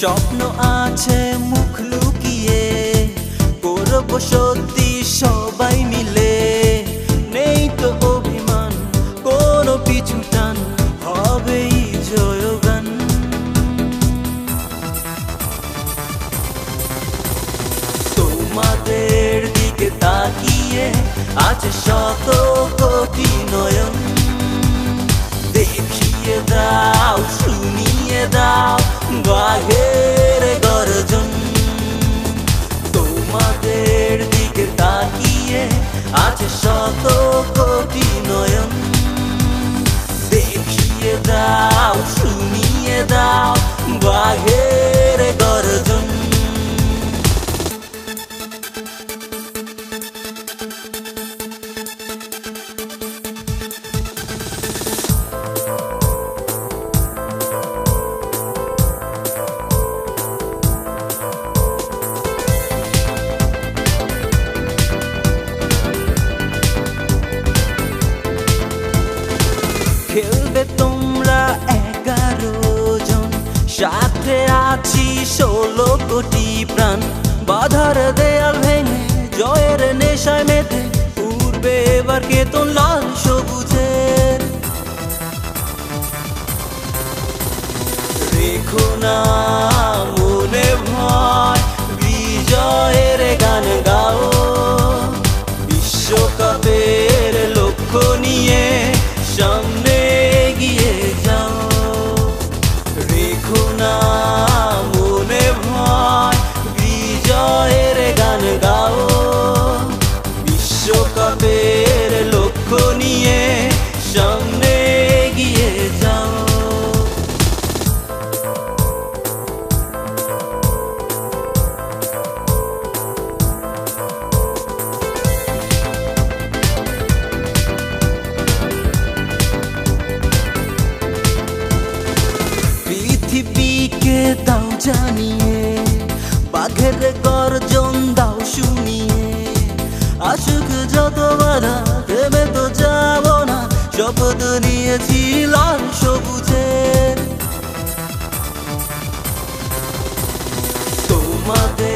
স্বপ্ন আছে মুখ লুকিয়ে, করব সত্যি সবাই মিলে। নেই তো অভিমান, কোনো পিছু টান, হবেই জয়গান। তোমাদের দিকে তাকিয়ে আছে শত কোটি নয়ন। দেখিয়ে দাও, শুনিয়ে দাও বাঘের গর্জন। তোমাদের দিকে তাকিয়ে আছে শত কোটি নয়ন। দেখিয়ে দাও, শুনিয়ে দাও বাঘের গর্জন। খেলবে তোমরা 11 জন, সাথে আছি 16 কোটি প্রাণ। বাধার দেয়াল ভেঙে জয়ের নেশায় মেতে উড়বে এবার কেতন লাল সবুজের। রেখো না মনে ভয়, বিজয়ের গান গাও। বিশ্বকাপের লক্ষ্য নিয়ে সামনে এগিয়ে যাও। রেখো না মনে ভয়, বিজয়ের গান গাও। বিশ্বকাপের লক্ষ্য নিয়ে সামনে এগিয়ে যাও। পৃথিবীকে দাও জানিয়ে, বাঘের গর্জন দাও শুনিয়ে। আসুক যত বাধা, থেমে তো যাব না, শপথ নিয়েছি লাল সবুজের। তোমাদের